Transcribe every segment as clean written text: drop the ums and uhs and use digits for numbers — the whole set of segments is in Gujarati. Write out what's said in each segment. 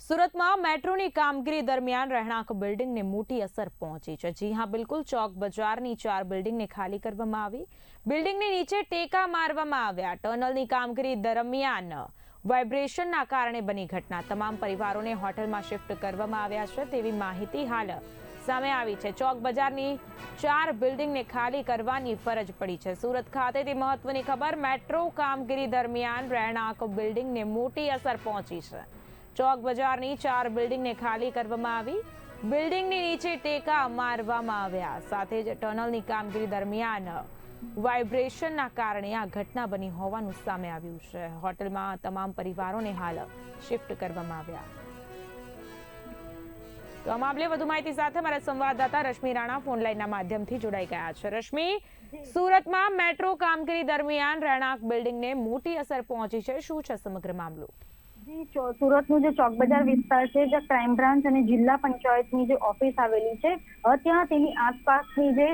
સુરતમાં મેટ્રોની કામગીરી દરમિયાન રહેણાંક બિલ્ડિંગને મોટી અસર પહોંચી છે। જી હા, બિલકુલ ચોક બજારની 4 બિલ્ડિંગને ખાલી કરવામાં આવી। બિલ્ડિંગની નીચે ટેકા મારવામાં આવ્યા। ટનલની કામગીરી દરમિયાન વાઇબ્રેશનના કારણે બની ઘટના। તમામ પરિવારોને હોટલમાં શિફ્ટ કરવામાં આવ્યા છે તેવી માહિતી હાલ સામે આવી છે। ચોક બજારની 4 બિલ્ડિંગને ખાલી કરવાની ફરજ પડી છે। સુરત ખાતેથી મહત્વની ખબર। મેટ્રો કામગીરી દરમિયાન રહેણાંક બિલ્ડિંગને મોટી અસર પહોંચી છે। ચોક બજારની 4 બિલ્ડિંગને ખાલી કરવામાં આવી। બિલ્ડિંગની નીચે ટેકા મારવામાં આવ્યા। સાથે જ ટનલની કામગીરી દરમિયાન વાઇબ્રેશનના કારણે આ ઘટના બની હોવાનું સામે આવ્યું છે। હોટલમાં તમામ પરિવારોને હાલ શિફ્ટ કરવામાં આવ્યા। તો આ મામલે વધુ માહિતી સાથે અમારા સંવાદદાતા રશ્મિ રાણા ફોન લાઈનના માધ્યમથી જોડાઈ ગયા છે। રશ્મિ, સુરતમાં મેટ્રો કામગીરી દરમિયાન રહેણાંક બિલ્ડિંગને મોટી અસર પહોંચી છે, શું છે સમગ્ર મામલો? સુરતનું જે ચોક બજાર વિસ્તાર છે, જ્યાં ક્રાઇમ બ્રાન્ચ અને જિલ્લા પંચાયતની જે ઓફિસ આવેલી છે, ત્યાં તેની આસપાસની જે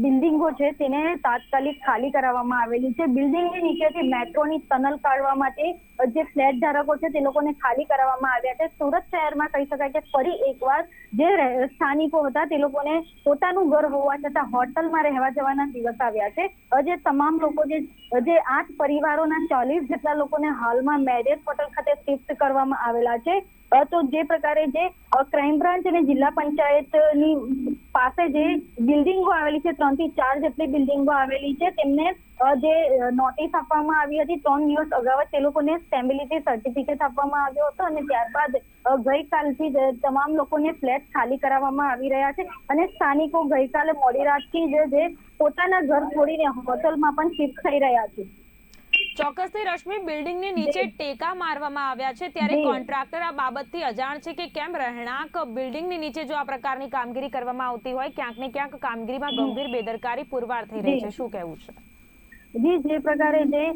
બિલ્ડિંગો છે તેને તાત્કાલિક ખાલી કરાવવામાં આવેલી છે। બિલ્ડિંગની નીચેથી મેટ્રોની ટનલ કાઢવા માટે જે ફ્લેટ ધારકો છે તે લોકોને ખાલી કરાવવામાં આવ્યા છે। સુરત શહેરમાં કહી શકાય કે ફરી એકવાર જે સ્થાનિકો હતા તે લોકોને પોતાનું ઘર હોવા છતાં હોટલમાં રહેવા જવાના દિવસ આવ્યા છે। જે તમામ લોકો જે 8 પરિવારોના 40 જેટલા લોકોને હાલમાં મેરેજ હોટલ ખાતે શિફ્ટ કરવામાં આવેલા છે। તો જે પ્રકારે જે ક્રાઇમ બ્રાન્ચ અને જિલ્લા પંચાયતની પાસે જે બિલ્ડિંગો આવેલી છે, 3 થી 4 જેટલી બિલ્ડિંગો આવેલી છે, તેમને જે નોટિસ આપવામાં આવી હતી 3 દિવસ અગાઉ તે લોકોને સ્ટેબિલિટી સર્ટિફિકેટ આપવામાં આવ્યો હતો અને ત્યારબાદ ગઈકાલથી તમામ લોકોને ફ્લેટ ખાલી કરાવવામાં આવી રહ્યા છે અને સ્થાનિકો ગઈકાલે મોડી રાતથી જે પોતાના ઘર છોડીને હોટલમાં પણ શિફ્ટ થઈ રહ્યા છે। ચોક્કસથી રશ્મિ, બિલ્ડિંગની નીચે ટેકા મારવામાં આવ્યા છે ત્યારે કોન્ટ્રાક્ટર આ બાબતથી અજાણ છે કે કેમ? રહેણાંક બિલ્ડિંગની નીચે જો આ પ્રકારની કામગીરી કરવામાં આવતી હોય, ક્યાંક ને ક્યાંક કામગીરીમાં ગંભીર બેદરકારી પુરવાર થઈ રહી છે, શું કહેવું છે? જે પ્રકારે જે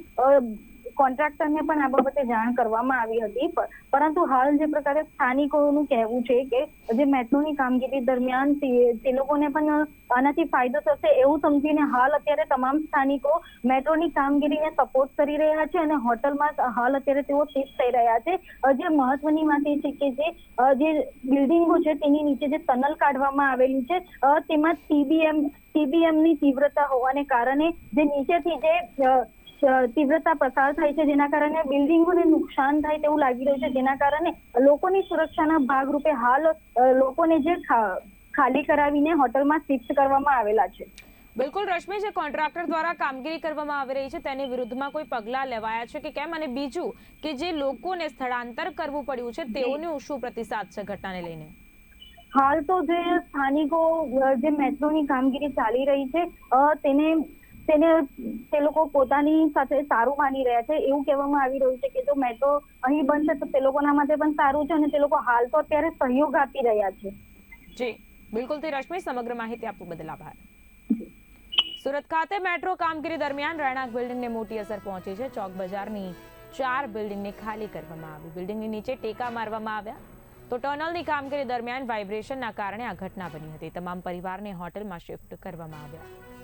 કોન્ટ્રાક્ટરને પણ આ બાબતે જાણ કરવામાં આવી હતી, પરંતુ હાલ જે પ્રકારે સ્થાનિકોનું કહેવું છે કે જે મેટ્રોની કામગીરી દરમિયાન તે લોકોને પણ આનાથી ફાયદો થશે એવું સમજીને હાલ અત્યારે તમામ સ્થાનિકો મેટ્રોની કામગીરીને સપોર્ટ કરી રહ્યા છે અને હોટલમાં હાલ અત્યારે તેઓ શિફ્ટ થઈ રહ્યા છે। જે મહત્વની વાત એ છે કે જે બિલ્ડિંગો છે તેની નીચે જે ટનલ કાઢવામાં આવેલી છે તેમાં ટીબીએમની તીવ્રતા હોવાને કારણે જે નીચેથી જે તીવ્રતા પસાર થાય છે, જેના કારણે બિલ્ડિંગોને નુકસાન થાય તેવું લાગી રહ્યું છે, જેના કારણે લોકોની સુરક્ષાના ભાગરૂપે હાલ લોકોને જે ખાલી કરાવીને હોટલમાં શિફ્ટ કરવામાં આવેલા છે। બિલકુલ રશ્મિ, જે કોન્ટ્રાક્ટર દ્વારા કામગીરી કરવામાં આવી રહી છે તેની વિરુદ્ધમાં કોઈ પગલાં લેવાયા છે કે કેમ? અને બીજું કે જે લોકોને સ્થળાંતર કરવું પડ્યું છે તેઓનો શું પ્રતિસાદ છે ઘટનાને લઈને? હાલ તો જે સ્થાનિકો જે મેટ્રોની કામગીરી ચાલી રહી છે તે લોકો પોતાની સાથે સારું માની રહ્યા છે। એવું કહેવામાં આવી રહ્યું છે કે જો મેટ્રો અહીં બનશે તો તે લોકોના માટે પણ સારું છે અને તે લોકો હાલ તો અત્યારે સહયોગ આપી રહ્યા છે। જી બિલકુલ થી રશ્મિ, સમગ્ર માહિતી આપવા બદલ આભાર। સુરત ખાતે મેટ્રો કામગીરી દરમિયાન રહેણાંક બિલ્ડિંગને મોટી અસર પહોંચી છે। ચોક બજારની 4 બિલ્ડિંગને ખાલી કરવામાં આવી। બિલ્ડિંગની નીચે ટેકા મારવામાં આવ્યા તો ટનલની કામગીરી દરમિયાન વાઇબ્રેશનના કારણે આ ઘટના બની હતી। તમામ પરિવારને હોટલમાં શિફ્ટ કરવામાં આવ્યા।